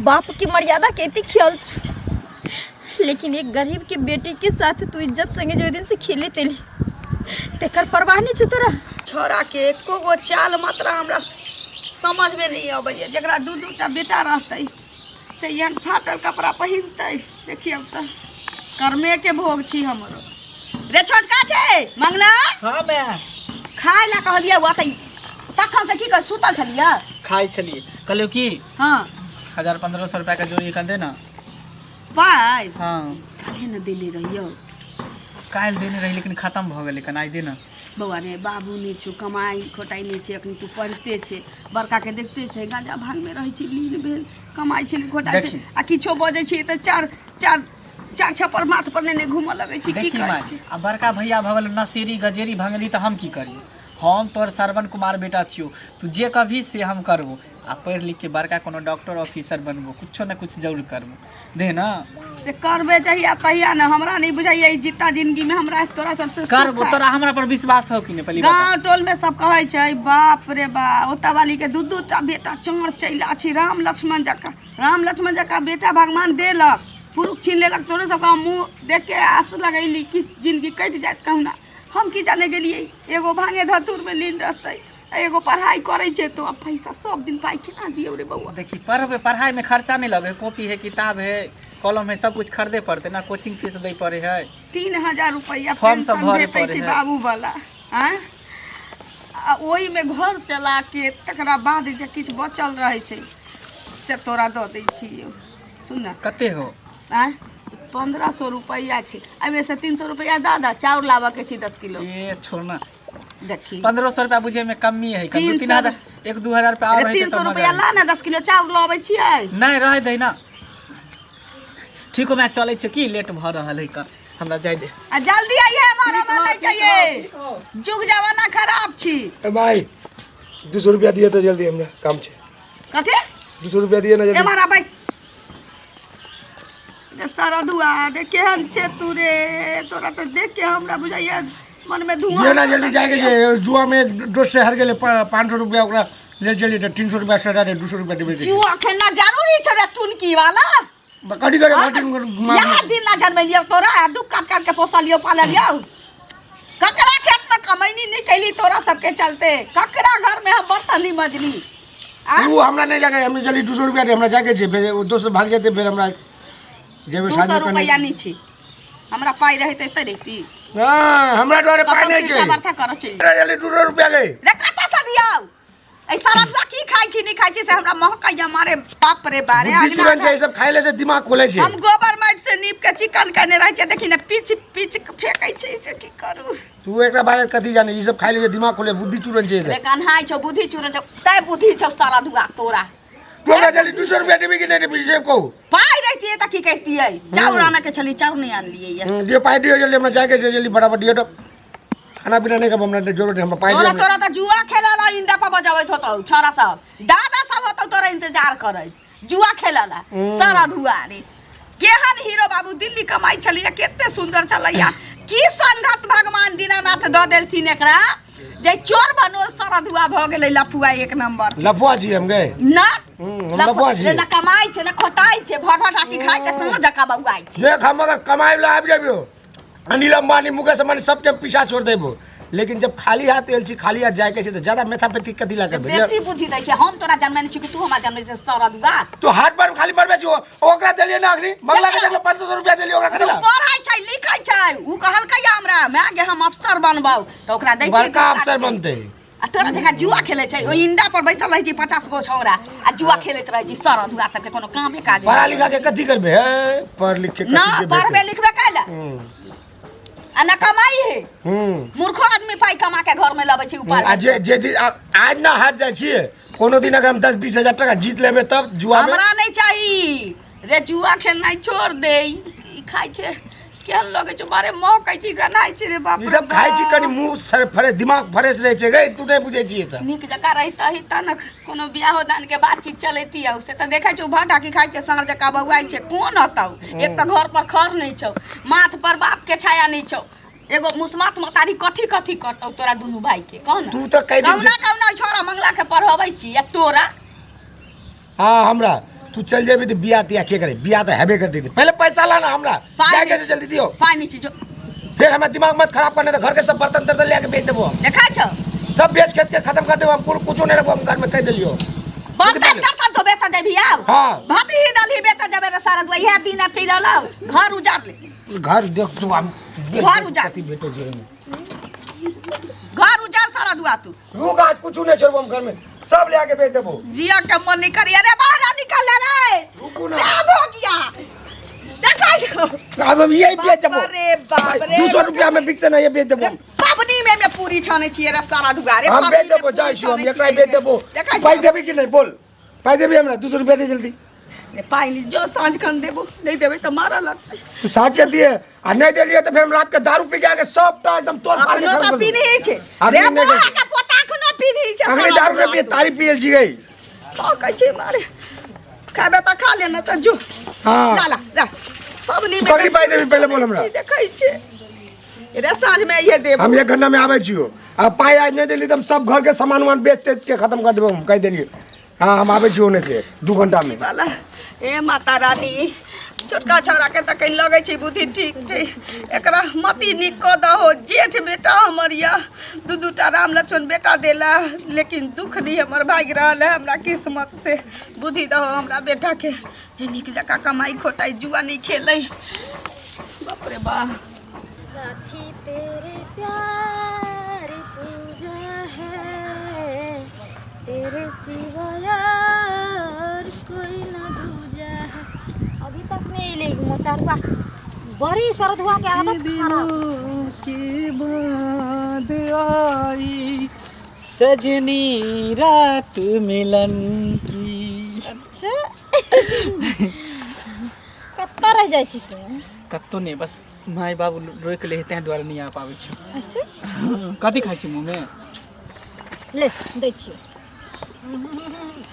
बाप की मर्यादा कहती ख्याल लेकिन एक गरीब के बेटी के साथ तू इज्जत संगे जो दिन से खेले तेली तेकर परवाह नहीं छु तोरा। छोरा के एको गो चाल मात्रा हमरा समझ में नहीं अबैया। जकरा दू टा बेटा रहते से यन फाटल कपड़ा पहिनते। देखिए अब तो कर्मे के भोग छी हमरो। रे छोटका छे मंगना। हाँ मैं खाए ला कहलिए हुआ तखन से की कर सुतल छलिया। खाई छलिए कहलियो की हाँ 1000-1500 रुपया का जोड़ी कर देना। पाई हाँ काहे न देले रहियो। काल देने रही लेकिन खत्म भ गेलै कनाई देना। बउआ रे बाबू नहीं छो कमाई खोटाई नहीं छे अखन तू पढ़ते छे बड़का के देखते छे गांजा भांग में रही छी लीन भेल कमाई छे खोटाई छे आ किछो बजे छी त चार छपर माथ पर ने घूम लगे छी की करे छी। आ बड़का भैया भ गेल नसेरी गजेरी भंगली त हम की करी। हम तोर श्रवण कुमार बेटा छियो तू जे कभी से हम करबो आ पढ़ लिख के बड़का कोनो डॉक्टर ऑफिसर बनबो कुछो न कुछ जरूर करबो दे ना। ते करबे चाहिए तहिया न हमरा नहीं बुझाइए जितना जिंदगी में हमरा तोरा सबसे करबो। तोरा हमरा पर विश्वास हो कि ने पहली गांव टोल में सब कहे छै बाप रे बा ओता वाली के दू टा बेटा चोर चैला छी राम लक्ष्मण जका बेटा भगवान देलक पुरुष छीन लेलक। तोरे सबका मुंह देख के आस लगैली कि जिंदगी कट जात कहूना। हम की जाने गेलिए एगो भांगे धतूर में लीन रहते एगो पढ़ाई करे छे तो अब पैसा सब दिन पाई केना दियो रे बउआ। देखी पढ़ाई में खर्चा नहीं लगे कॉपी है किताब है कलम है सब कुछ खरीदे पड़ते ना कोचिंग फीस दे पड़े है 3000 रुपया फॉर्म सब भरे पेंशन पड़े है बाबू वाला। ओही में घर चला के तकरा बाद जे किछ बचल रहे छे से तोरा द दै छी। सुन ना कते हो 1500 रुपया छे एमे से 300 रुपया दादा चाउर लावा के छी 10 किलो। ये छोड़ना देखी 1500 रुपया बुझे में कमी है 3000 1-2000 रुपया और है 300 रुपया ला ना 10 किलो चाउर लावे छियै। नहीं रह दे ना ठीक हो मैं चले छे की लेट भ रहल है कर हमरा जाय दे आ जल्दी आइए हमारा मन नहीं चाहिए जुग जमाना खराब छी। ए भाई 200 रुपया दिए तो जल्दी हमरा काम छे। कथे 200 रुपया दिए ना जल्दी। हमारा भाई सारा दुआ दे केहन छे तू रे तोरा तो देख के हमरा बुझाइया मन में धुआं। ये ना जल्दी जाके जे जुआ में दोस्त से हार गेले 500 रुपया ओकरा ले जल्दी 300 रुपया सदा दे 200 रुपया देबे। जुआ खेलना जरूरी छे रे टुनकी वाला। कडी करे घटिन यहां दिन ना जन्म लियो तोरा दुख काट काट के पोसा लियो पाले लियो। ककरा खेत में कमाईनी नहीं कैली तोरा सबके चलते ककरा घर में हम बर्तन नहीं मजली। तू हमरा नहीं जाके हमने जल्दी 200 रुपया दे हमरा जाके जे फिर वो दोस्त भाग जाते फिर हमरा जेबे शादी 200 रुपया नहीं छी हमरा पाई रहते त रहती। हां हमरा डरे पाई नहीं छै बर्ता कर छै जल्दी 200 रुपया गए रे काटा सा दियो ऐ सारा की खाई छी नहीं खाई छी से हमरा महकाइया मारे बाप रे बारे बुद्धि चुरन छै सब खाइले से दिमाग खोले छै। हम गोबर माइट से नीप के चिकन करने रह छै देखि न पिच फेकै छै से की करू। तू एकरा बारे कथि जाने ई सब खाइले से दिमाग खोले बुद्धि चुरन छै से। रे कन्हाई छौ बुद्धि चुरन छौ तै बुद्धि छौ सारा दुआ तोरा। तू हमरा जल्दी 200 रुपया देबी कि नहीं देबी से कहू। पाई रहती त की कहतियै चाउर आना के छली चाउर नहीं आन लिए ये जे पाई दियो जल्दी हमरा जाके जल्दी बराबर दियो तो खाना पीना नहीं कब हमरा जरूरत है हमरा पाई दियो। तोरा त जुआ खेलाला इंडा पर बजावत होतौ छोरा सब दादा सब होतौ तोरा इंतजार करे जुआ खेलाला सारा धुआ रे। केहन हीरो बाबू दिल्ली कमाई छलिए केते सुंदर चलैया की संगत भगवान दीनानाथ द देलथिन एकरा जे चोर बनोल सारा धुआ भ गेलै लफुआ एक नंबर। लफुआ छी हम गए ना लफुआ छी ना कमाई छै ना खोटाई छै भर भर आकी खाई छै समझ जका बउआई छै। देख हम अगर कमाई ला आबि जाबियो अनिल अंबानी मुकेश अंबानी सबके पीछा छोड़ देबो लेकिन जब खाली हाथ एल छी खाली हाथ जाए के छै त ज्यादा मेथापेथी कथि ला करबे। बेसी बुद्धि दै छै हम तोरा जन्म नहीं छी तू हमरा जन्म छै सारा दुआ तो हाथ पर खाली मरबे छी ओकरा देलिए ना अखनी मंगला के देखलो 500 रुपया देलिए ओकरा कथि ला पढ़ाई छै लिखै छै उ कहलकै हमरा मैं गे हम अफसर बनबौ त ओकरा दै छी बड़का अफसर बनते आ तोरा जका जुआ खेले छै ओ इंडा पर बैसल रहै छी 50 गो छौरा आ जुआ खेलैत रहै छी सारा दुआ सबके कोनो कामे काज पढ़ा लिखा के कथि करबे है पढ़ लिख के ना कथि पढ़बे लिखबे काला आ ना कमाई है मूर्खो आदमी पाई कमा के घर में लाबै छै ऊपर आ जे दिन आज ना हार जाय छी कोनो दिन अगर हम 10-20 हजार टका जीत लेबे तब जुआ में हमरा नहीं चाहिए रे जुआ खेलनाइ छोड़ दे ई खाई छै केहन लगे छै मारे मोह कहै छी गनाइ छै रे बाप ई सब खाइ छी कनी मुंह सर फ्रेश दिमाग फ्रेश रहे छै गई तू नहीं बुझे छी सब नीक जका रहिता ही त न कोनो बियाह दान के बातचीत चलैती है से त देखै छौ भाटा की खाइ छै संग जका बउआई छै कोन हतौ एक त घर पर खर नहीं छौ माथ पर बाप के छाया नहीं छौ एगो मुसमात मतारी कथी कथी करतौ तोरा दुनु भाई के कौन तू तो कह दिन कौना कौना छोरा मंगला के पढ़ाबै छी या तोरा हां हमरा तू चल जेबी तो बिया तिया के करे, बिया तो हेबे कर दी। पहले पैसा लाना हमरा, जाए कैसे जल्दी दियो। पानी नीचे जो फिर हमें दिमाग मत खराब करने, तो घर के सब बर्तन तर्तन ले आके बेच देबो। देखा छ सब बेच के खत्म कर देबो, हम कुछ नहीं रखबो, हम घर में कह देलियो। बर्तन कर तो बेचा देबी आब। हाँ। भाती ही दल ही बेचा देबे रे सारा दुआ यह दिन अब चल आलो घर उजाड़ ले। घर देख तू हम घर उजाड़। बेटे जे में घर उजाड़ सारा दुआ तू। रुक, आज कुछ नहीं छोड़बो, हम घर में सब ले आके बेच देबो। जिया के मन नहीं करिए रे बाहर निकल रे। रुको ना। क्या हो गया? देखा जो अब हम यही बेच देबो। अरे बाप रे 200 रुपया में बिकते ना, ये बेच देबो। पावनी में मैं पूरी छाने छिए रे सारा दुआ रे। हम बेच देबो, जाय छी हम एकरा बेच देबो। पाई देबी कि नहीं बोल, पाई देबी हमरा 200 रुपया दे जल्दी। ने पाई नहीं जो सांझ खन देबो, नहीं देबे तो मारा लग। तू साथ के दिए आ नहीं दे लिए तो फिर हम रात के दारू पी के आके सबटा एकदम तोड़ फाड़ के अपनो तो पी नहीं छे अभी रे नहीं बुआ गई। का पोता खना पी नहीं छे। अगले दारू रे पिए तारी पियल जी गई। का कहै छे मारे खाबे तो खा लेना तो जो। हां डाला जा पावनी में पकड़ी पाई देबी, पहले बोल हमरा। देखै छे रे सांझ में ये देबो। हम एक घंटा में आवे छियो, अब पाई आज नहीं देली तो हम सब घर के सामान वान बेच तेच के खत्म कर देबो, हम कह देलिए। हां हम आवे छियो ने से 2 घंटा में। वाला ए माता रानी छोटका छौरा के त कहीं लगे छै बुद्धि ठीक छै, एकरा मति निक क दहो। जेठ बेटा हमर या दू टा राम लक्ष्मण बेटा देला, लेकिन दुख नहीं हमर भाग रहल है। हमरा किस्मत से बुद्धि दहो हमरा बेटा के, जे निक जका कमाई खोटाई जुआ नहीं खेलै। बाप रे बा साथी तेरे प्यार पूजा है, तेरे सिवा यार कोई ना दूजा है। अभी तक नहीं ले मोचारुआ बड़ी सरद हुआ के आदत खराब। के बाद आई सजनी रात मिलन की। अच्छा कत्ता रह जाय छी तू? कत्तो नहीं, बस माय बाबू रोक ले तें द्वारा नहीं आ पाबै छी। अच्छा कथी खाइ छी मुंह में? ले दै छी।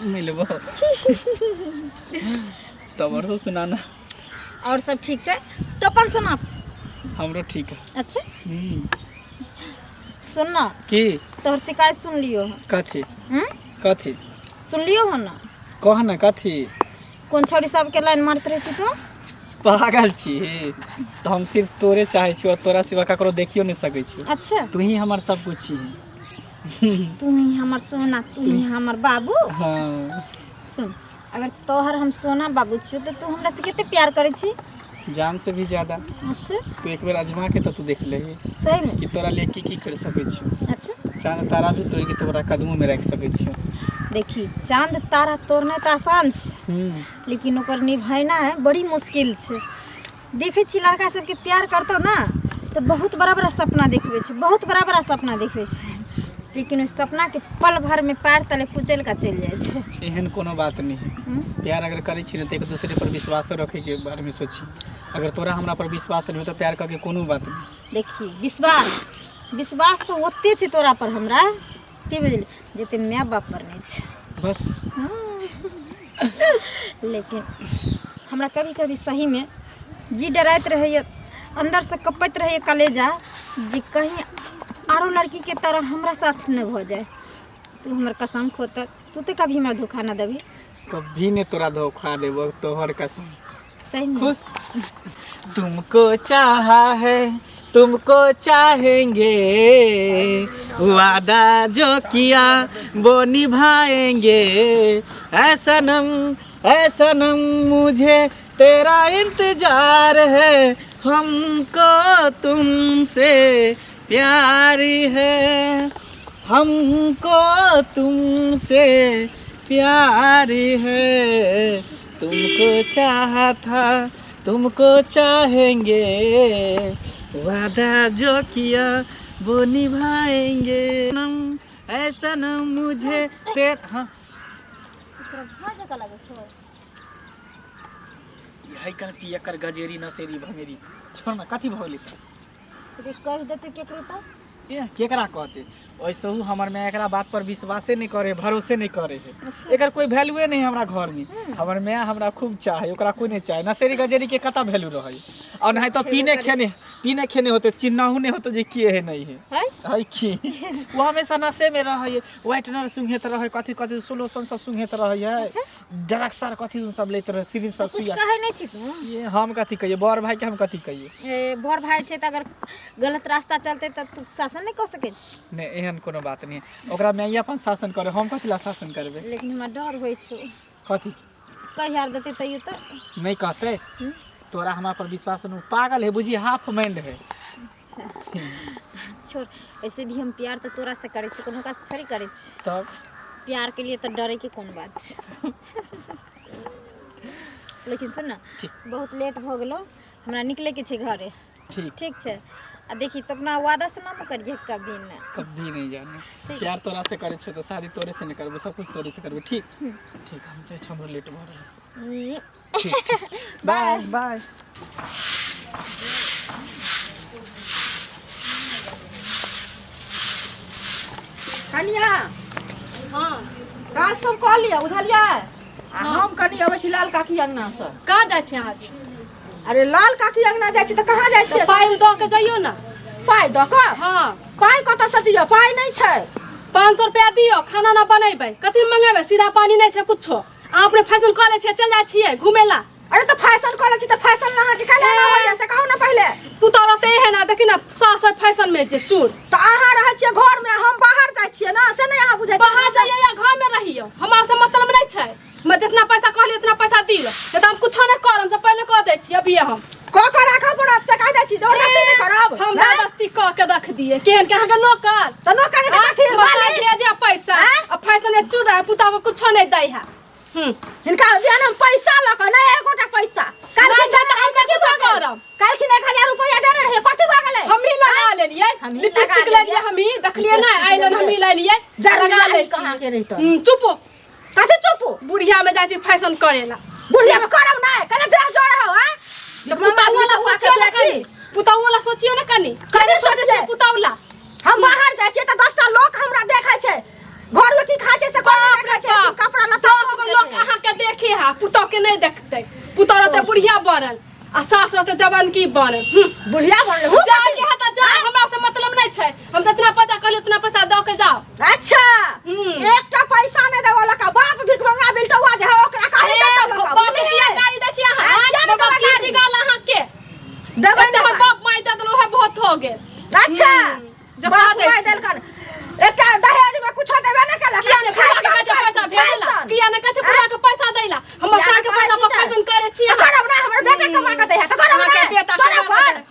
मिलबो तब और सब सुनाना। और सब ठीक छै तो अपन सुना। हमरो ठीक है। अच्छा सुन ना, की तोहर शिकायत सुन लियो। कथी हम्म कथी सुन लियो हो ना? कह ना कथी। कौन छोरी सब के लाइन मारत रहे छी तू? पागल छी तो हम सिर्फ तोरे चाहे छी और तोरा सिवा ककरो देखियो नहीं सकै छी। अच्छा तू ही हमार सब कुछ छी। तू ही हमर सोना, तू ही हमर बाबू। हाँ सुन, अगर तोहर हम सोना बाबू छियो तो तू हमरा से कितने प्यार करे छी? जान से भी ज्यादा। अच्छा तू एक बार आजमा के तो तू देख ले सही में? कि तोरा ले की कर सकै छी। अच्छा चांद तारा भी तोड़ के तोरा कदमों में रख सकै छी। देखी चांद तारा तोड़ना तो आसान छै, लेकिन ओकर निभाना है बड़ी मुश्किल छै। देखे छी लड़का सबके प्यार करतो ना तो बहुत बड़ा बड़ा सपना देखबे छै, बहुत बड़ा बड़ा सपना देखबे छै, लेकिन उस सपना के पल भर में पैर तले कुचल का चल जाए छै। एहन कोनो बात नहीं है। प्यार अगर करै छी ना तो एक दूसरे पर विश्वास रखे के बारे में सोची। अगर तोरा हमरा पर विश्वास नहीं हो तो प्यार करके कोनो बात नहीं। देखी विश्वास तो ओते छै तोरा पर हमरा, की बुझली, जते माय बाप पर नहीं छै बस। लेकिन हमरा कभी कभी सही में जी डराइत रहे, अंदर से कपैत रहे कलेजा, जी कहीं आरो लड़की के तरह हमरा साथ न हो जाए। तू हमर कसम खोता, तू तो कभी हमरा धोखा न देबी। कभी ने तोरा धोखा देबो, तोहर कसम। सही में? खुश तुमको चाहा है तुमको चाहेंगे, वादा जो किया वो निभाएंगे। ऐ सनम मुझे तेरा इंतजार है, हमको तुमसे प्यार है, हमको तुमसे प्यार है। तुमको चाहा था तुमको चाहेंगे, वादा जो किया वो निभाएंगे। ऐ सनम मुझे हाँ यही कर पिया कर गजेरी नसेरी भंगेरी छोड़ ना कथी भगली कह देते केकरो तो केकरा कहते वैसे हमर में एकरा बात पर विश्वासे नहीं करे, भरोसे नहीं करे है। अच्छा। एकर कोई वैल्यूए नहीं हमरा घर में। हमर में हमरा खूब चाहे, ओकरा कोई नहीं चाहे। नसेरी गजेरी के कता वैल्यू रहे। और नहीं तो पीने खेने होते चिन्हू नहीं होते जे किए है नहीं है है की वो हमेशा नशे में रह है व्हाइटनर सुंघेत रह है कथी कथी सोलोशन सब सुंघेत रह है जरक्सर कथी सब लेत रह सिरिंज सब कुछ सुइया कहे नहीं छी तू ये हम कथी कहिए बड़ भाई के हम कथी कहिए बड़ भाई छे त अगर गलत रास्ता चलते त तू शासन नहीं कर सके छी नहीं एहन कोनो बात नहीं ओकरा मैं अपन शासन करे हम कथी ला शासन करबे लेकिन हमरा डर होय छो कथी कहियार देते तइयो त नहीं कहते तोरा हमारा पर विश्वास नहीं पागल है बुझी हाफ माइंड है छोड़ ऐसे भी हम प्यार तो तोरा से करे छी कोनो का से थोड़ी करे छी तब प्यार के लिए तो डरे के कौन बात छै लेकिन सुन ना बहुत लेट हो गेलो हमरा निकले के छै घरे ठीक छै आ देखी तो अपना वादा से ना करिए कभी नहीं जाने प्यार तोरा से करे छो तो शादी तोरे से नहीं करबो सब कुछ तोरे से करबो ठीक हम जाय छो हमरो लेट भ रहल ठीक बाय बाय कनिया हाँ काज सब कह लिया बुझलिया हम कनी अबै छी लाल काकी अंगना से कहाँ जाइ छी अहाँ जी अरे लाल काकी अंगना जाइ छी त कहाँ जाइ छी पाइ दऽ के जइयो ना पाइ दऽ के हाँ पाइ कतऽ से दियो पाइ नहीं छै 500 रुपया दियो खाना ना बनेबै कथी मंगेबै सीधा पानी नहीं छै कुछो अहाँ अपने फैशन कऽ लै छियै चल जाइ छियै घुमै ला अरे तो फैशन कऽ लै छी त फैशन अहाँ के काहे ना होइया से कहू ना पहिले पुतौ रहते है ना देखी ना सास फैशन में जे चूर त अहाँ रहै छियै घर में हम बाहर जाइ छियै ना से नहीं अहाँ बुझै छी बाहर जाइए या घर में रहियो हमरा से मतलब नहीं छै मैं जितना पैसा कहली उतना पैसा दियो नहीं तो हम कुछो नहीं करम से पहले कह दै छी अभी हम क राखब पड़त से कह दै छी जबरदस्ती नहीं करब हम जबरदस्ती क के रख दिए केहन के अहाँ के नौकर त नौकर के कथी मालिक भेजे पैसा अब फैशन में चूर है पुतौ को कुछो नहीं दै है इनका देन हम पैसा ल के नहीं एगोटा पैसा काल के जात हम से की करब काल की 1000 रुपया देने रहे कथी भ गेलै हम ही लगा लेलिए लिपस्टिक ले लिए हम ही देखलिए ना आइलन हम ही ले लिए लगा ले कहां के रही त चुप कथी चुप बुढ़िया में जाची फैशन करेला बुढ़िया में करब नहीं कने देह जोड़ हो हैं पुतौ वाला सोचियो ना कनी पुतौ वाला सोचियो ना कनी कने सोचे छै पुतौ वाला हम बाहर जाइ छियै त 10 टा लोग हमरा देखै छै घर में की खाय छै से कोई देखै छै कपड़ा लत्ता सब लोग अहाँ के देखे है पुतौ के नहीं देखते पुतौ रहते बुढ़िया बनल आ सास रहते जवान की बनल बुढ़िया बनल जाए के हता जा हमरा से मतलब नहीं छै हम जितना पैसा कहली उतना पैसा दऽ के जाओ अच्छा एकटा पैसा नहीं देवला का बाप भिखमंगा बिलटवा जे है ओकरा काहे देतौ बाप के गाड़ी दै छी अहाँ बाप की बिगाल अहाँ के देबै हमर बाप माय दऽ देलो है बहुत हो गेल अच्छा जब कहा दै माय देलकन एकटा दहेज में कुछ देबे नहीं केला किया ने पैसा भेजला किया ने कछ पूरा के पैसा दैला हम सारा के पैसा पर फैशन करे छी करब ना हमर बेटा कमा के दै है त करब ना बेटा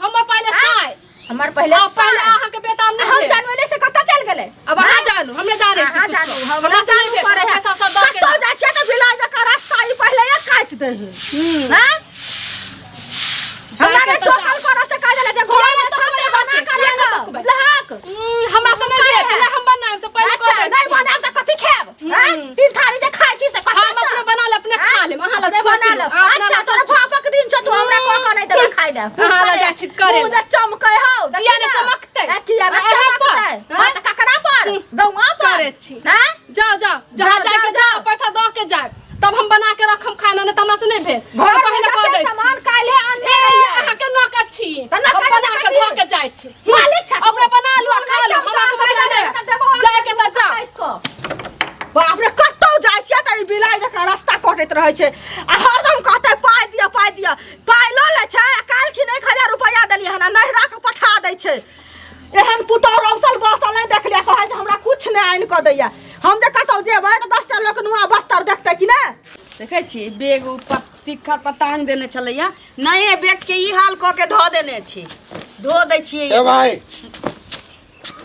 हम पहले साय हमर पहले पहले अहाँ के बेटा हम हम जानवे से कत चल गेले अब अहाँ जानू हम नहीं जाने छी जानू हमरा जानू करे है पैसा सब दऽ के तो जा छियै त बिलाज का रास्ता ई पहले एक काट दे है हैं हमरा के टोकल कर से कह देले जे घर में छोड़ से बना करे लहक हमरा से नहीं दे पहले हम बनाएब से पहले अच्छा नहीं बनाएब त कथि खाएब हैं तीन थाली जे खाइ छी से कथि हम अपने बना ले अपने खा ले अहाँ लग बना ले अच्छा तोर बापक दिन छ तू हमरा को नहीं देबे खाइ ले अहाँ लग जा छी करे तू जे चमकै हौ किया ने चमकते किया ने चमकते त ककरा पर गौवा पर करे छी हैं जाओ जाओ जहां जाके जाओ पैसा दऽ के जाए तब हम बना के रखम खाना न त हमरा से नहीं भेल घर पहले कह दै छी सामान काल्हे आनने अहाँ के नौकर छी हम बना के धऽ के जाय छी मालिक छ अपने बना लू खा लो हमरा से मतलब नहीं जाए के त जाओ बाप रे कतौ जाइ छियै त ई बिलाइ जका रास्ता कटैत रहै छै आ हरदम कहतै पाइ दिया पाइ ल ले छै काल की 1000 रुपया देलियै हना नहिरा के पठा दै छै एहन पुतौ रौसल बसल नहीं देखलिए कहै छै हमरा कुछ नहीं आइन क दैया हम जे कतौ जेबै त 10 टा लोग नुआ बस्तर देखतै कि नहीं देखै छी बैग ऊपर तिखर पर टांग देने छलैया नए बैग के ई हाल क के धो देने छी धो दै छियै ए भाई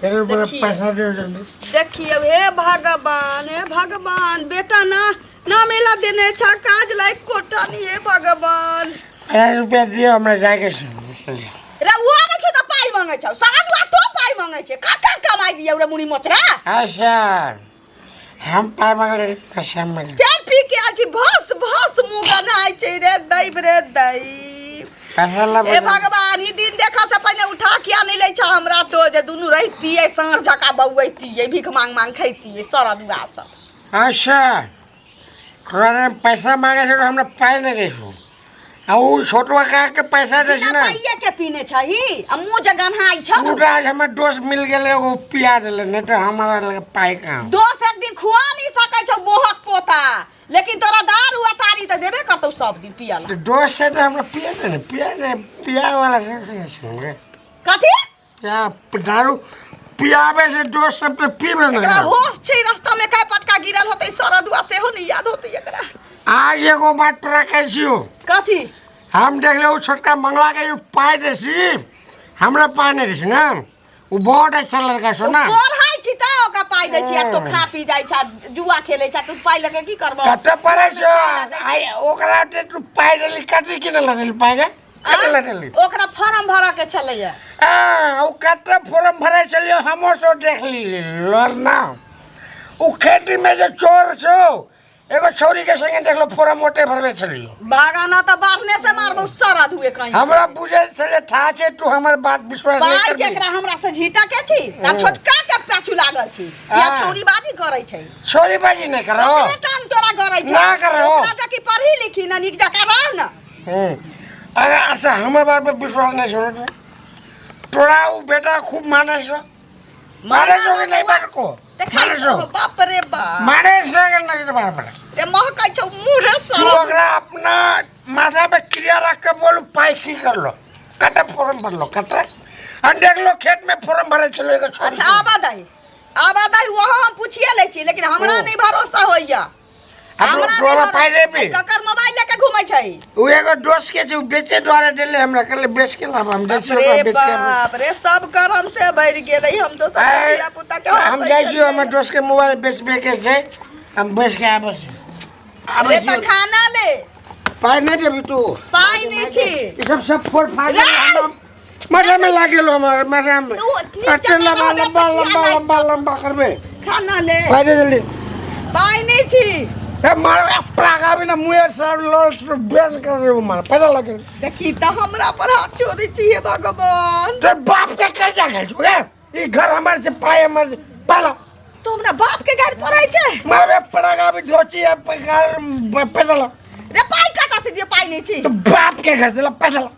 तेरे बड़ा पैसा दे जल्दी देखिए हे भगवान बेटा ना मेला देने छ काज लायक कोटा नहीं है भगवान 1000 रुपया दियो हमरा जाके रे वो आबै छ त पाइ मांगे छ सारा तो पाइ मांगे छ काका कमाई दियो रे मुनी मोचरा अच्छा हम पाइ मांगले पैसा मांगले पेट पी के आछि भस मुंह बनाई छै रे दैब पैसा ला ए भगवान ई दिन देखा से पहले उठा किया नहीं ले छ हमरा तो जे दुनु रहती है साँझ जका बउैती है भीख मांग खैती है सारा दुआ सब अच्छा कोने पैसा मांगे से हमरा पाइ नहीं देसु आ उ छोटवा का के पैसा दे बिना ना पाइए के पीने छही आ मुंह जगन हाई छ पूरा हमें दोस्त मिल गेले वो पिया देले नहीं तो हमारा लगे पाई का दोस्त एक दिन खुआ नहीं सकै छ मोहक पोता लेकिन तोरा दारू अतारी त देबे करतौ सब दिन पियाला तो दोस्त से तो हमरा पिया वाला है कथी क्या दारू पियाबे से दोस्त सब पे पीबे एकरा ना होश छै रास्ता में काय पटका गिरल होतै सरदुआ सेहो नहीं याद होतै एकरा आज एगो बात तोरा कहै छियो कथी हम देख ले वो छोटका मंगला के जो पाई देसी हमरा पाई नहीं देसी ना वो बहुत अच्छा लड़का सो ना पढ़ाई छी त ओका पाई दै छी तो खा पी जाई छ जुआ खेलै छ तू पाई लगे की करबो कते पड़े छो आई ओकरा ते तू पाई देली कथी किने लगल पाई गे कते लगल ओकरा फार्म भरा के चलैया ओ कते फॉर्म भरे चलियो हमो सो देख ली लल ना ओ खेती में जो चोर छो एगो छौरी के संगे देख लो फॉर्म मोटे भरबे चलियो बागाना त बारने से मारबो सारा धुए कहीं हमरा बुझे चले था छे तू हमर बात विश्वास नहीं पाई करबी जेकरा हमरा से झीटा के छी आ छोटका के पाछू लागल छी या छौरी बाजी करै छै छोरी बाजी नहीं करो ओकरे टांग तोरा गरै छै ना करो। ओकरा जकी पढ़ी लिखी ना नीक जका रह ना अरे अच्छा हमारे बात पे विश्वास नहीं सुनो तोरा वो बेटा खूब माने छो मारे छो कि नहीं बात को मारे छो बाप रे बाप मारे छो कि नहीं बार बार ते महकै छौ मुंह रे तू सर ओकरा अपना माथा पे क्रिया रख के बोलू पाई की कर लो कटे फॉर्म भर लो कटे और देख लो खेत में फॉर्म भरे चलो एक छोरी अच्छा आबादाई वो हम पूछिए ले छी लेकिन हमरा नहीं भरोसा होइया अब तोरा पाई रे भी ककर मोबाइल लेके घुमै छै वो एगो दोस्त के जो बेचे द्वारा देले हमरा कहले बेच के लाभ हम जैसे रे बेच के बाप रे सब करम से भर गेलै हम तो सब पिला पुता के हम जाइ छियो हमर दोस्त के मोबाइल बेचबे के छै हम बेच के आबै छी अबे त खाना ले पाई नहीं देबी तू पाई नहीं छी ये सब फोड़ फाड़ हम मजा में लागे लो हमारे मजा में तू कटे लंबा लंबा लंबा लंबा लंबा करबे खाना ले पाई दे जल्दी पाई नहीं छी ए मार प्रागा भी ना मुए सब लॉस बेच कर रे मार पता लगे देखी त हमरा पर हाथ चोरी छी हे भगवान तो बाप के कर्जा खेल छु ए ई घर हमार से पाए हमर पाला तो हमरा बाप के घर पर है छै मारे प्रागा भी धोची है पगार पैसा ला रे पाई कता से दिए पाई नहीं छी तो बाप के घर से ला पैसा ला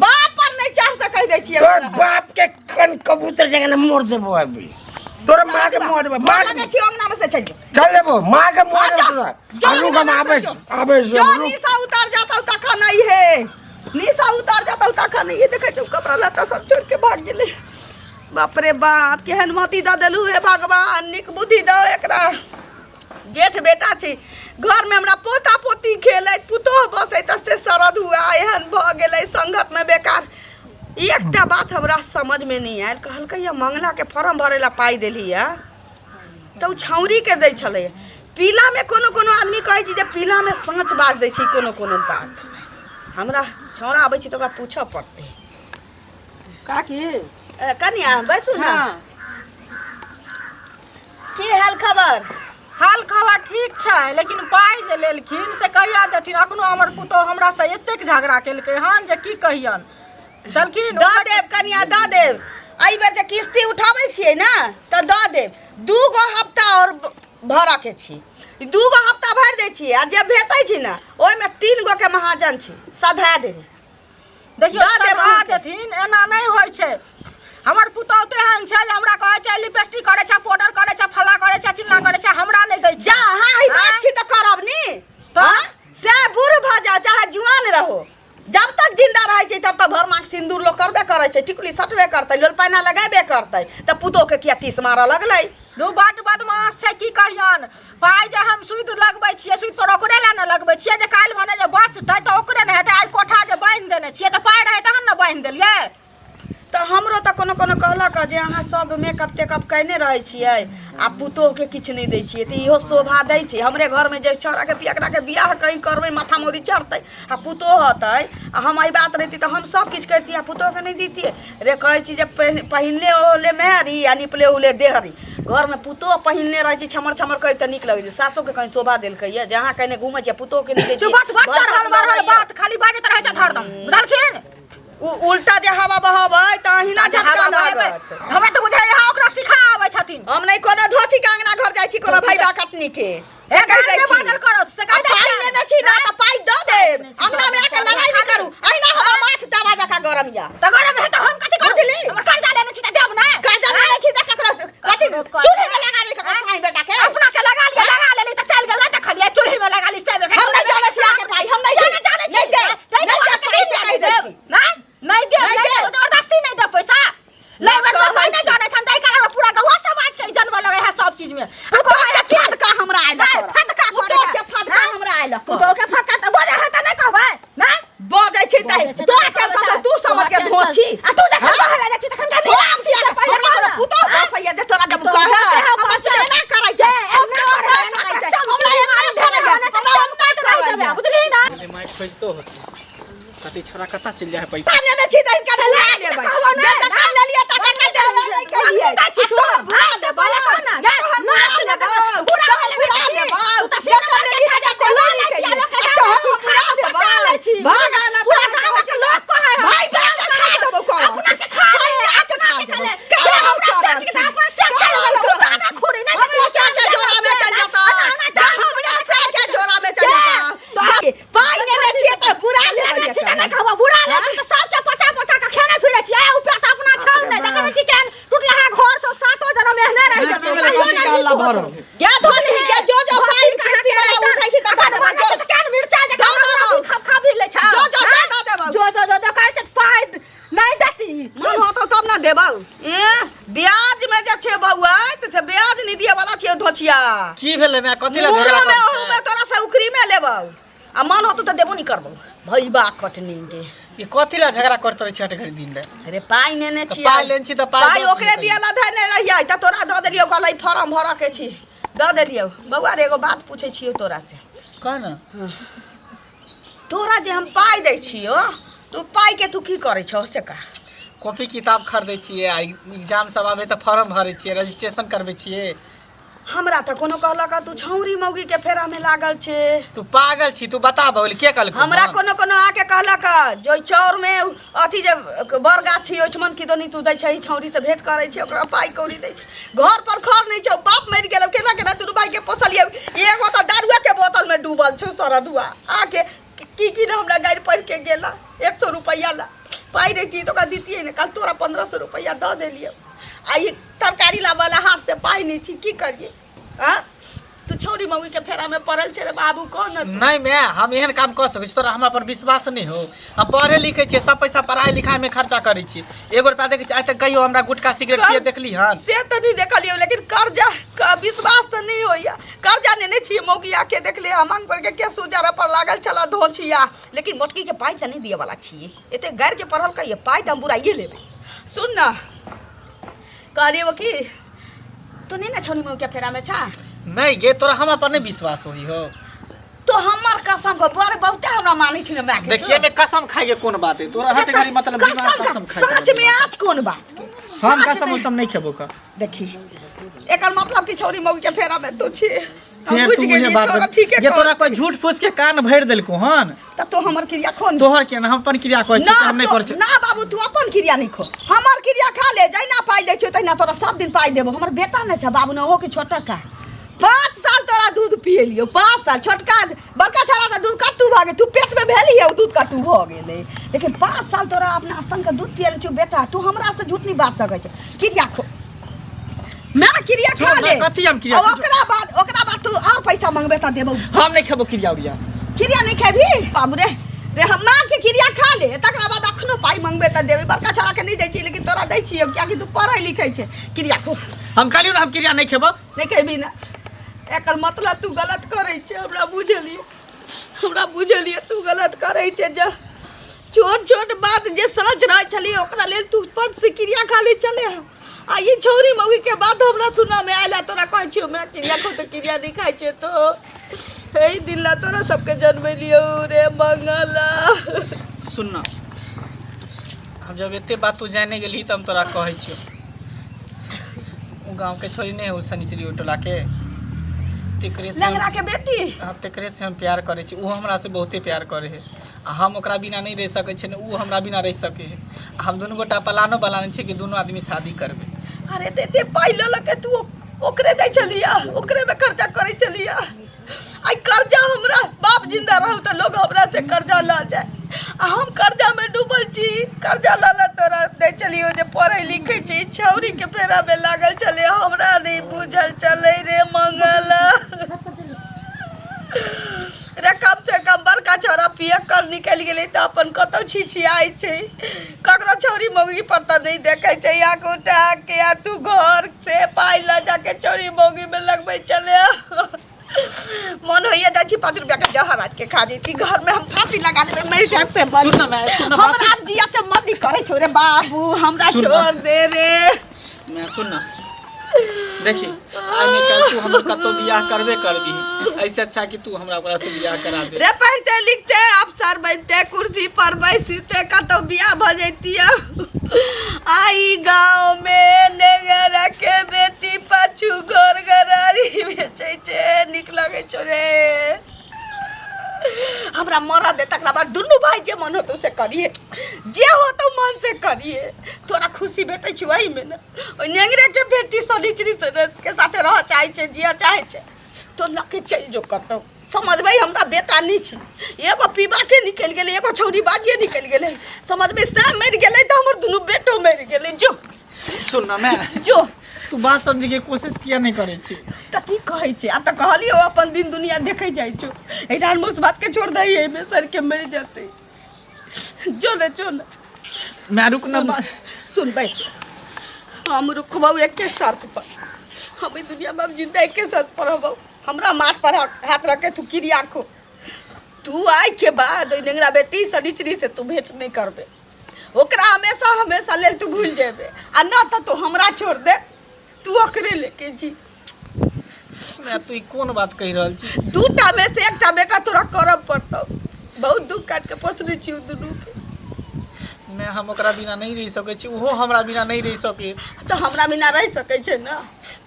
बाप पर नहीं चढ़ सकै दै छी तोर बाप के कन कबूतर जगह ना मोड़ देबो अभी तोर मां के मोड़ देबो मां लगे छी अंगना में से चल चल लेबो मां के मोड़ देबो आलू का आबे जो निशा उतर जाता तखन नहीं है निशा उतर जाता तखन नहीं है देखे तो कपड़ा लता सब छोड़ के भाग गेले बाप रे बाप केहन मती द देलू हे भगवान निक बुद्धि दो एकरा जेठ बेटा छी घर में हमरा पोता पोती खेले पुतोह बसे त से सरद हुआ एहन भ गेले संगत में बेकार एकटा बात हमरा समझ में नहीं आयल कहलकै मंगला के फॉर्म भरेला पाई देली है तो छौरी के दै छले पीला में कोनो कोनो आदमी कहै छी जे पीला में साँच बाज दै छी कोनो कोनो बात हमरा छौरा आबै छी तो ओकरा पूछऽ पड़तै काकी कन्या बैसू ना की हाल खबर हाल खबर ठीक छै लेकिन पाई जे लेलखिन से कहिया देथिन अखनो हमर पुतोह हमरा से एतेक झगड़ा केलकै हन जे की कहियन चलखिन दऽ देब कन्या दऽ देब एहि बेर जे किस्ती उठाबै छियै ना तऽ दऽ देब 2 हफ्ता और भरऽ के छी 2 हफ्ता भरि दै छियै आ जे भेटै छी ना ओहिमे 3 के महाजन छी सधा देबै देखियो दऽ देब सधा अहाँके। देथिन एना नहि होइ छै हमर पुतोह तेहन छै जे हमरा कहै छै लिपस्टिक करै छै पाउडर करै छै फला करै छै चिल्ला करै छै हमरा नहि दै छै जा हाँ ई बात छी तऽ करब नी तो? हाँ? से बूढ़ भऽ जा चाहे जुआन रहो जब तक जिंदा रहै छै तब तक भरमाक सिंदूर लोग करबे करै छै टिकुली सटबे करतै लोल पैना लगेबे करतै तऽ पुतोह के किया टीस मारऽ लगलै दू बाट बदमाश छै की कहियन पाई जे हम सुध लगबै छियै सुध पर ओकरे लए न लगबै छियै जे काल्हि भने जे बचतै तऽ ओकरे ने हेतै आइ कोठा जे बान्हि देने छियै तऽ पाई रहै तहन न बान्हि देलियै तऽ हमरो तऽ कोनो कोनो कहलक जे अहाँ सब मेकअप टेकअप कैने रहै छियै आ पुतोह के किछु नहि दै छियै तऽ इहो शोभा दै छै हमरे घरमे जे छौड़ा के पियकरा के बियाह कहीं करबै माथा मोरी चढ़तै आ पुतोह हतै आ हम एहि बात रहिती तऽ हम सब किछु करतियै आ पुतोह के नहि दितियै रे कहै छी जे पहिनले ओले मेहरी आ निपले उले देहरी घर में पुतोह पहिनले रहै छी छमर छमर कहि तऽ नीक लगै छै सासो के कहीं शोभा देलकै ये जहाँ कहीं घूमै छै पुतोह के नहि दै छै चुपट बट चढ़ल बढ़ल बात खाली बाजैत रहै छै हरदम बुझलखिन उल्टा जे हवा बहबै तऽ अहिना झटका लागत हमरा तऽ बुझाइ यहाँ ओकरा सिखा आबै छथिन हम नहीं कोनो धोची के अंगना घर जाइ छी कोनो भैया कटनी के ए गाड़ी में बादल करो से पाई में न छी ना तऽ पाई दऽ देब अंगना में आके हिया तगड़ा में तो हम कथि कर दिली हमर कर्जा लेने छी त देब ना कर्जा लेने छी त ककरो कथि चूल्हे में लगा ले ककरो साई बेटा के अपना के लगा लेली त चल गेला त खलिया चूल्हे में लगा ली से बेटा हम नहीं जाने छी आके भाई हम नहीं जाने छी नहीं दे नहीं दे जबरदस्ती नहीं दे पैसा लेबर तो कोई नहीं जाने छन तई कारण पूरा गवा समाज के जन्म लगे है सब चीज में तो फद का हमरा आइला फद का हमरा आइला तो के फद का त बोले है त नहीं कहबै ना बोझै छी तई तो के तू समझ के धोछी आ तू जखन बहला जाइ छी तखन का धोछी से पहिले पुतो बसैया जे तोरा जब कहे हम ना करै छै हम ना करै छै बुझली ना मैं खोजतो होती कति छोरा कता चल जाए पैसा सामने ने छी त इनका ढला लेबै जे कर ले लिया त कर देबै नहीं कहिए छी तू भुला लेबै ना नाच लगा पूरा भुला लेबै त से कर ले लिया त कोलो नहीं कहिए तो हम भुला लेबै भागा ना पूरा गांव के लोग कहे भाई बेटा खा देबो को अपना के खा ले के हमरा से के अपन से चल गेलो ना खोरी ना हमरा से के जोरा में चल जाता हमरा से के जोरा में चल जाता पाई ने छी त बुरा लेबै नहीं खबा बुरा ले त सब के पचा के खेने फिरे छी आ ऊपर त अपना छाव नहीं देखै छी केन टूटला है घर तो सातो जना मेहने रह जते अल्लाह भरो क्या धोनी के जो पाई किस्ती वाला उठाई छी त केन मिर्चा जे खा भी ले छा जो कर छ पाई नहीं देती मन हो तो तब ना देबौ ए ब्याज में जे छे बउआ त से ब्याज नहीं दिए वाला छे धोछिया की भेले मैं कथि ला मुरो में ओहु में तोरा से उखरी में लेबौ आ मन हो तो देबो नहीं करबौ भईबा कटनी दे ये कथि ला झगड़ा करत रही छट घड़ी दिन रे अरे पाई नेने छी पाई लेन छी त पाई ओकरे दियाला धै नै रहिया त तोरा द देलियो कहलै फॉर्म भर के छी द देलियो बउआ रे एगो बात पूछै छियो तोरा से कह ना तोरा जे हम पाई दै छियो तू पाई के तू की करै छौ से का कॉपी किताब खरीदै छियै आ एग्जाम सब आबै त फॉर्म भरै छियै रजिस्ट्रेशन करबै छियै हमरा त कोनो कहलक तू छौरी मौगी के फेरा में लागल छे तू पागल छी तू बता बोल के कहलक हमरा कोनो आके कहलक जो चौर में अथी जे बरगाछ छी ओठमन की दोनी तू दै छै छौरी से भेंट करै छै ओकरा पाई कौड़ी दै छै घर पर खर नहीं छौ बाप मर गेल केना तू भाई के पोसलिए एगो त दारुआ के बोतल में डूबल छौ सारा दुआ आके की ना हमरा गाड़ी पढ़ के गेला 100 रुपया ला पाई रे की तो का दीतिए ने कल तोरा 1500 रुपया द देलिए आ ये तरकारी ला वाला हाथ से पाई नहीं छी की करिए हां तू छौरी मौगी के फेरा में पड़ल छे रे बाबू कौन नहीं मैं हम एहन काम कर सकै छी तोरा हमरा पर विश्वास नहीं हो हम पढ़े लिखे छी सब पैसा पढ़ाई लिखाई में खर्चा करै छी 1 रुपया देख छी आइ तक कहियो हमरा गुटका सिगरेट पिए देखली हन से त नहीं देखलियो लेकिन कर्जा का विश्वास त नहीं होइया कर्जा ने छी मौगी आके देखले मांग पर के सुजारा पर लागल चला धोछिया लेकिन मोटकी के पाई त नहीं दिए वाला छी एते गैर जे पढ़ल का ये पाई त हम बुराइए लेबे सुन ना कहलियो कि तू नहीं ना छौरी मौगी के फेरा में छा नहीं गे तोरा हमरा पर नहीं विश्वास होई हो तो हमर कसम पर बड़ बहुते हमरा मानै छी ना देखिए मैं कसम खाए के कोन बात है तोरा हट घड़ी मतलब दिमाग कसम खाए सच में आज कोन बात हम कसम उसम नहीं खेबो का देखी एकर मतलब कि छौरी मौगी के फेरा में तो छी फिर तू ये बात ये तोरा कोई झूठ फूस के कान भर देलको हन त तो हमर क्रिया खोन तोहर के हम अपन क्रिया कहै छी हम नहीं कर छी ना बाबू तू अपन क्रिया नहीं खो हमर क्रिया खा ले जइना पाई दै छ तइना तोरा सब दिन पाई देबो हमर बेटा न छ बाबू न हो के छोटा का 5 साल तोरा दूध पिए लियो 5 साल छोटका बड़का छोरा का दूध कट्टू भ गेल तू पेट में भेली है दूध कट्टू भ गेले लेकिन 5 साल तोरा अपना स्तन का दूध पिए छ बेटा तू हमरा से झूठ नहीं बात सकै छ क्रिया खो मैं क्रिया खा ले कथि हम क्रिया ओकरा बाद तू और पैसा मांगबे त देबो हम नहीं खेबो क्रिया उरिया क्रिया नहीं खेबी बाबू रे हम मां के क्रिया खा ले तकरा बाद अखनो पाई मांगबे त देबे बड़का छोरा के नहीं दै छी लेकिन तोरा दै छी क्या कि तू पढ़ाई लिखै छै क्रिया खो हम कहलियो ना हम क्रिया नहीं खेबो नहीं खेबी ना एकर मतलब तू गलत करै छै हमरा बुझलिए तू गलत करै छै जे छोट बात जे समझ रह छली ओकरा लेल तू पर से क्रिया खा ले चले आ ये छौरी मौगी के बात हमरा सुना में आइला तोरा कहै छियो मैं क्रिया खो तो क्रिया नहीं खाइ छै तो एही दिन ला तोरा सबके जन्म लियो रे मंगला सुन ना हम जब एते बात तू जाने गेली त हम तोरा कहै छियो उ गांव के छोरी नहीं हो सनीचरी टोला के तेकरे से लंगड़ा के बेटी तेकरे से हम प्यार करे छी उ हमरा से बहुते प्यार करे है आ हम ओकरा बिना नहीं रह सकै छै उ हमरा बिना रह सके है हम दुनू गोटा प्लानो बनाने छै कि दुनू आदमी शादी करबे अरे ते पाइलो लके तू ओकरे दै छलिया ओकरे में खर्चा करे छलिया आई कर्जा हमरा बाप जिंदा रहू त लोग हमरा से कर्जा ला जाए आ हम कर्जा में डूबल छी छी कर्जा लाला तोरा दे चलियो जे पढ़े लिखे छी छौरी के फेरा में लागल चले हमरा नहीं बुझल चले रे मंगला रे कम से कम बड़का छोरा पिए कर निकल गेलै त अपन कतौ छिछियाई छै ककरो छौरी मौगी पर त नहीं देखे छै या कोटा के या तू घर से पाई ला जाके छौरी मौगी में लगबै चले मन होइए जाइ छी 5 रुपया के जहर आज के खा दी थी घर में हम फांसी लगा देबै मेरी टाइप से बन हमरा जिया के मत करे छोरे बाबू हमरा छोड़ दे रे मैं सुन ना देखी आने कल तू हम कतो बियाह करबे करबी ऐसे अच्छा कि तू हमरा ओकरा से बियाह करा दे रे पढ़ते लिखते अफसर बनते कुर्सी पर बैसते कतो बियाह भ जैतिया आई गांव में नेगरा के बेटी पाछू घर गरारी बेचै छे निक लगे छोरे हमरा मरा दे तकरा बाद दुनू भाई जे मन हो तो से करिए जे हो तो मन से करिए तोरा खुशी भेटै छै वही में ना ओ नेंगरे के बेटी सलीचरी से के साथे रह चाहे छे जिया चाहे छे तो लके चल जो कतो समझबै हमरा बेटा नी छी एगो पीबा के निकल गेलै एगो छौरी बाजिए निकल गेलै समझबै से मर गेलै त हमर दुनू बेटो मर गेलै जो सुन ना मैं जो तू बात समझे के कोशिश किया नहीं करे छी त की कहै छै आ त कहलियो अपन दिन दुनिया देखै जाइ छौ एटा मुस बात के छोड़ दई है में सर के मर जाते जो ना मैं रुक ना सुन बैस हम रुकबौ एक के साथ पर हम ई दुनिया में जिंदा एक के साथ पर रहबौ हमरा माथ पर हाथ रखे तू किरिया खो तू आई के बाद ओइ नेंगरा बेटी सनिचरी से तू भेंट नहीं करबे ओकरा हमेशा लेल तू भूल जेबे आ न त तू हमरा छोड़ दे तू ओकरे लेके जी मैं तू ई कोन बात कहि रहल छी दूटा में से एकटा बेटा तोरा करब पड़तौ बहुत दुख काट के पोसने छी दुनू के मैं हम ओकरा बिना नहीं रह सकै छी ओहो हमरा बिना नहीं रह सके तो हमरा बिना रह सकै छै ना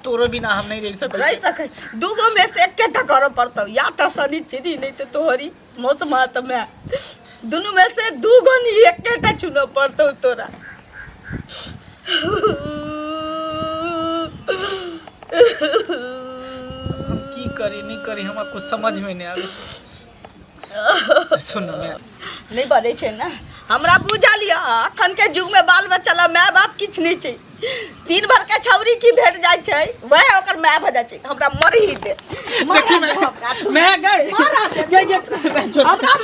तोरो बिना हम नहीं रह सकै रह सकै दूगो में से एकटा करब पड़तौ या त सनिचरी नहीं तो तोहरी मौसमा त मैं दुनू में से दूगो नहीं एकटा चुनो पड़तौ तोरा हम की करी नहीं करी हमरा कुछ समझ में नहीं आवे सुन ना मैं नहीं बजे छै ना हमरा बुझलिया अखन के युग में बाल बच्चा ला माय बाप किछ नहीं छै दिन भर के छौरी की भेट जाय छै वह ओकर माय भ जाय छै हमरा मर ही दे मैं गई हमरा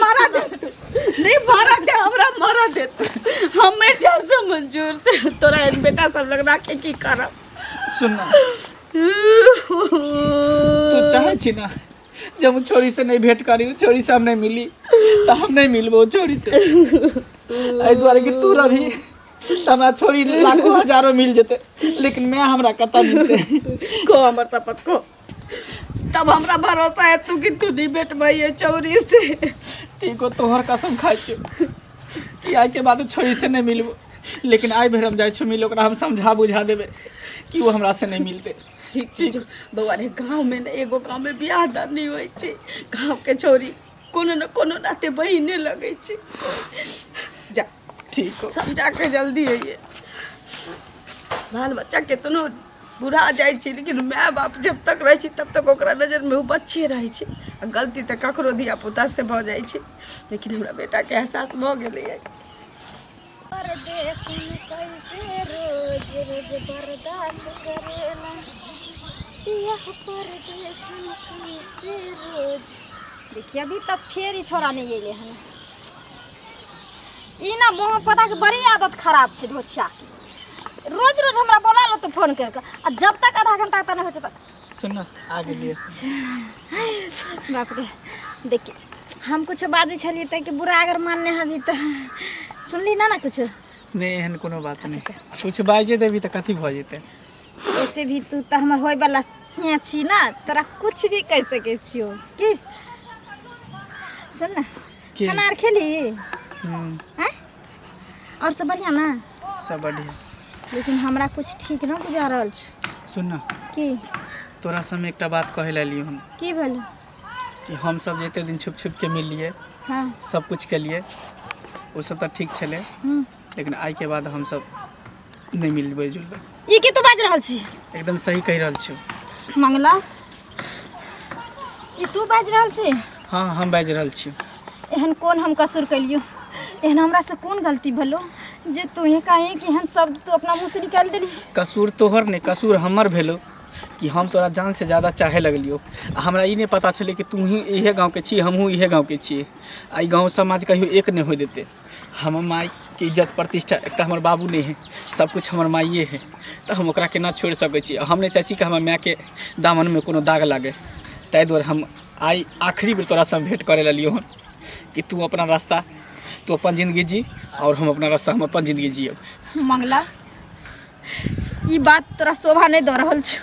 मारा दे नहीं मारा दे हमरा मारा दे हम मर जाब से मंजूर तोरा एन बेटा सब लग राखे की करब सुन ना तू चाहे छी ना जब हम छोरी से नहीं भेंट करी छोरी से हम नहीं मिली तो हम नहीं मिलबो छोरी से आई द्वारे कि तू रही तो हमरा छोरी लाखों हजारों मिल जेते लेकिन मैं हमरा कता मिलते को हमर शपथ को तब हमरा भरोसा है तू कि तू नहीं भेटबै ये चौरी से ठीक हो तोहर कसम खाइ छी कि आई के बाद छोरी से नहीं मिलबो लेकिन आई भर हम जाय छु मिल ओकरा हम समझा बुझा देबे कि वो हमरा से नहीं मिलते ठीक बउआ रे गाँव में ना एगो गाँव में बियाह दान नहीं होइ छै गाँव के छोरी कोनो न कोनो नाते बहिने लगे छै जा ठीक हो समझा के जल्दी है बाल बच्चा केतनो बुढ़ा जाए छै लेकिन माय बाप जब तक रहे छै तब तक ओकरा नजर में वो बच्चे रहे छै गलती तो ककरो धिया पुता से भ जाए छै लेकिन हमरा बेटा के एहसास भ गेलै है परदेश में कैसे रोज रोज बर्दाश्त करेला यह परदेश में कैसे रोज देखिए अभी तक फिर ही छोड़ा नहीं अइले हन ई ना मोह पता के बड़ी आदत खराब छै धोछिया रोज रोज हमरा बोला लो तो फोन करके आ जब तक आधा घंटा तक नहीं हो सुन ना आ गेलिए बाप रे देखिए हम कुछ बाजे छलिए त कि बुरा अगर मानने हबी त सुनली ना कुछ नहीं एहन कोनो बात नहीं कुछ बाजे देबी त कथी भ जेते ऐसे भी तू त हमर होय वाला सिया छी ना तोरा कुछ भी कह सके छियो की सुन ना खाना आर खेली हैं और सब बढ़िया ना सब बढ़िया लेकिन हमरा कुछ ठीक ना बुझा रहल छ सुन ना की तोरा से हम एकटा बात कहे लाली हम की भेल कि हम सब जेते दिन छुप छुप के मिल लिए हां सब कुछ के लिए वो सब तो ठीक चले लेकिन आई के बाद हम सब नहीं मिलबे जुलबे ई के तो बाज रहल छी एकदम सही कह रहल छी मंगला ई तू बाज रहल छी हाँ हम बाज रहल छी एहन कोन हम कसूर कलियो एहन हमरा से कौन गलती भलो जे तू ही कहे कि हम शब्द तू अपना मुंह से निकाल देली। कसूर तोहर ने, कसूर हमर भेलो कि हम तोरा जान से ज़्यादा चाहे लगलियो। हमरा ई नहीं पता चले कि तू ही इहे गाँव के छी, हमहूँ इहे गाँव के छिए। आई गाँव समाज कहियो एक नहीं हो देते। हम माई के इज्जत प्रतिष्ठा एक तो हमार बाबू नहीं है, सब कुछ हमार माइए है, तो हम ओकरा केना छोड़ सकै छी। हम नहीं चाची कि हमार माय के दामन में कोनो दाग लागे। ताहि दुआरे हम आई आखिरी बेर तोरा से भेंट करे लियो हन कि तू अपना रास्ता, तू अपन जिंदगी जी और हम अपना रास्ता, हम अपन जिंदगी जियब। मंगला ई बात तोरा शोभा नहीं दे रहल छ।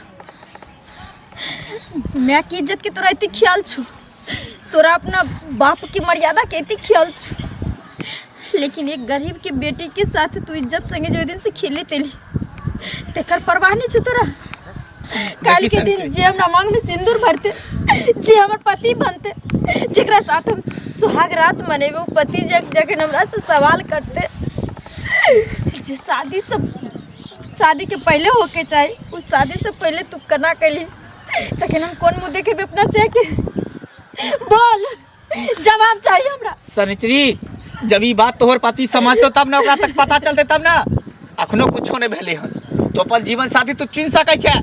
मैं की इज्जत के तोरा इतनी ख्याल छु, तोरा अपना बाप की मर्यादा के इतनी ख्याल छु, लेकिन एक गरीब के बेटी के साथ तू इज्जत संगे जो दिन से खेले तेली तेकर परवाह नहीं छु तोरा। काल के दिन जे हमरा मांग में सिंदूर भरते, जे हमर पति बनते, जेकरा साथ हम सुहाग रात मनेबे, पति जखन हमरा से सवाल करते जे शादी के पहले होके चाहे, उस शादी से पहले तू कना कैली, तखन हम कौन मुँह देखेबे अपना से के? बोल, जवाब चाहिए हमरा। सनिचरी जब ई बात तोहर पति समझतो तब ना, ओकरा तक पता चलते तब ना। अखनो कुछो नहीं भेले हन, तो अपन जीवन साथी तू चुन सकै छै।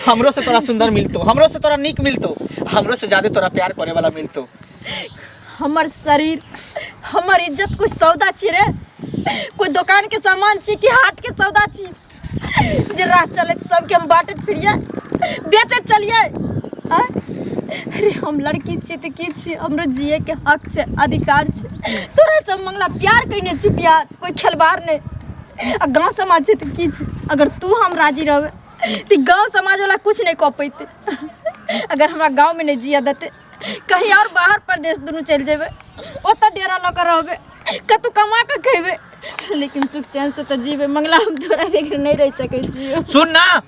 हमरो से तोरा सुंदर मिलतो, हमरो से तोरा नीक मिलतो, हमरो से ज्यादा तोरा प्यार करे वाला मिलतो। हमर शरीर, हमर इज्जत कोई सौदा छी रे? कोई दुकान के सामान छी कि हाट के सौदा छी जे राह चले सबके हम बांटत फिरिए, बेचत चलिए? अरे हम लड़की छी त की छी, हमरो जिए के हक छै, अधिकार छै। तोरा सब मंगला प्यार कइने छी, प्यार कोई खिलवाड़ नहीं। आ गाँव समाज छै त की छै? अगर तू हम राजी रहबे तो गाँव समाज वाला कुछ नहीं कह पैते। अगर हमरा गाँव में नहीं जिया देते, कहीं और बाहर प्रदेश दोनों चल जेबे, ओत डेरा लकर रहबे, कतु कमा के खेबे, लेकिन सुख चैन से तो जीवे। मंगला हम तोरा बगैर नहीं रह सकै छी। सुन ना,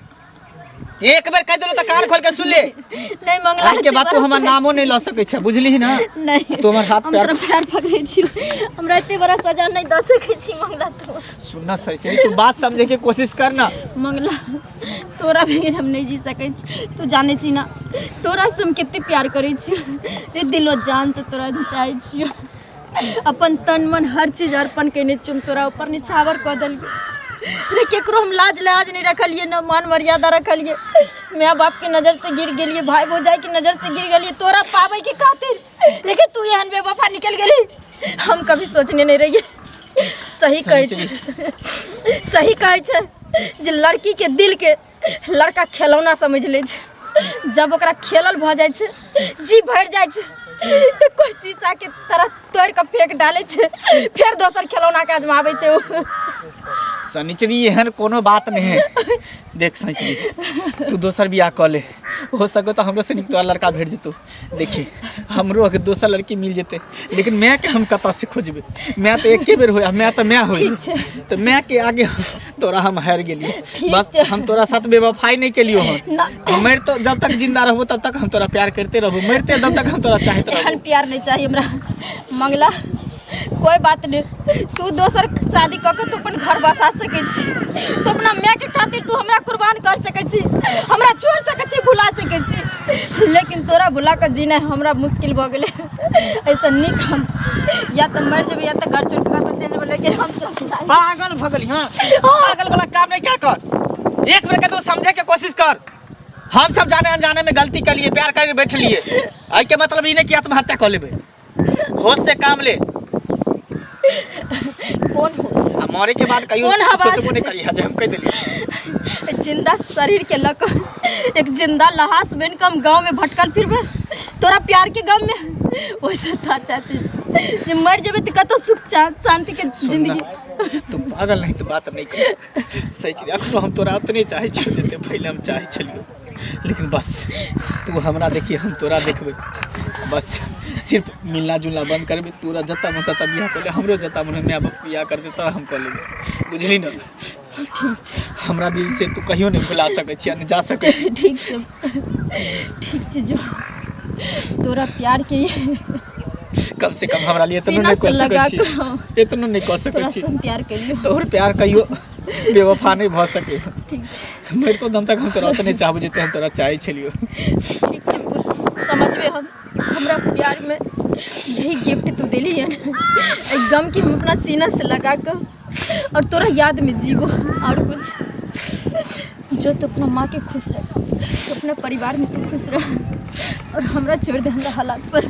एक बार कह देलो त कान खोल के सुन ले। नहीं मंगला के बाद तो हमर नामो नहीं ल सकै छै, बुझली ना? नहीं तोहर हाथ पैर पैर पकड़े छी, हमरा इतने बड़ा सजा नहीं द सकै छी। मंगला तो सुनना सही छै, तू बात समझे के कोशिश कर ना। मंगला तोरा बगैर हम नहीं जी सकै छी। तू जाने छी ना तोरा से हम कितने प्यार करै छी, रे दिलो जान से तोरा चाहे छी। अपन तन मन हर चीज अर्पण केने छी, तोरा ऊपर निछावर कऽ देलिए रे। केकरो हम लाज लिहाज नहीं रखलिए, न मान मर्यादा रखलिए। माँ बाप के नजर से गिर गेलिए, भाई भौजाई की नजर से गिर गेलिए तोरा पावे के खातिर, लेकिन तू एहन बेवफा निकल गेली। हम कभी सोचने नहीं रहिए। सही कहे छै, सही कहे छै जे लड़की के दिल के लड़का खिलौना समझ ले छै। जब ओकरा खेलल भ जाय छै, जी भर जाय छै, तो कोई शीशा के तरह तोड़ के फेंक डाले छै, फिर दोसर खिलौना के आजमावे छै। सनिचरी एहन कोनो बात नहीं है। देख सनिचरी तू दोसर बियाह कर ले, हो सको तो हमरो से नीक तोरा लड़का भेट जेतो। देखी हमरो अगर दोसर लड़की मिल जेते, लेकिन मैं के हम कता से खोजबे? मैं तो एके बेर होया, मैं तो मैं होई, तो मैं के आगे तोरा हम हार गेलियो। बस हम तोरा साथ बेवफाई नहीं केलियो हन। हमर तो जब तक जिंदा रहबो तब तक हम तोरा प्यार करते रहबो, मरते तब तक हम तोरा चाहते रहबो। एहन प्यार नहीं चाहिए हमरा। मंगला कोई बात नहीं, तू दोसर शादी कऽ के तू अपन घर बसा सकै छी, तू अपना माय के खातिर तू हमरा कुर्बान कर सकै छी, हमरा छोड़ सकै छी, भुला सकै छी, लेकिन तोरा भुला के जीना हमरा मुश्किल भ गेलै। ऐसा नीक हम या तो मर जेबै या तो घर छोड़ के चल जेबै, लेकिन हम तो पागल भ गेली। हां पागल वाला काम नहीं क्या कर, एक बेर के तो समझे के कोशिश कर। हम सब जाने अनजाने में गलती कर लिए, प्यार कर बैठ लिए, आई के मतलब ई नहीं कि आत्महत्या कर लेबे। होश से काम ले। कौन होश? मरे के बाद कहियो सोचबो नहीं करी है जे हम कह देली। जिंदा शरीर के लक एक जिंदा लहास बन के हम गाँव में भटकल फिरबे तोरा प्यार के गम में। वैसे तो अच्छा चीज जे मर जेबे तो कतो सुख शांति के जिंदगी। तू पागल नहीं तो बात नहीं कर। सही चीज अक्सर हम तोरा उतने चाहे छे, पहले हम चाहे चलियो, लेकिन बस तू हमरा देखिए हम तोरा देखबे, बस सिर्फ मिलना जुलना बंद करबे। तोरा जता मन तता बियाह कर ले, हमरो जता मन माय बाप बियाह कर दे तो हम कर लेबे, बुझली ना? ठीक छै, हमरा दिल से तू कहियो नहीं भुला सकै छी, नहीं जा सकै छी। ठीक छै, ठीक छै, जो तोरा प्यार के कम से कम हमरा लिए इतना नहीं कर सकै छी, इतना नहीं कर सकै छी। तोरा प्यार करियो, तोहर प्यार कहियो बेवफा नहीं भ सके। ठीक छै, मेरे तो दम तक हम तोरा उतने चाहबो जेते हम तोरा चाहे छलियो। ठीक छै, समझबे हम हमरा प्यार में यही गिफ्ट तू दिली है ना, एक गम की हम अपना सीना से लगा कर और तोरा याद में जीवो और कुछ। जो तू अपना माँ के खुश रह, तो अपने परिवार में तू खुश रह और हमरा छोड़ दे हमरा हालात पर।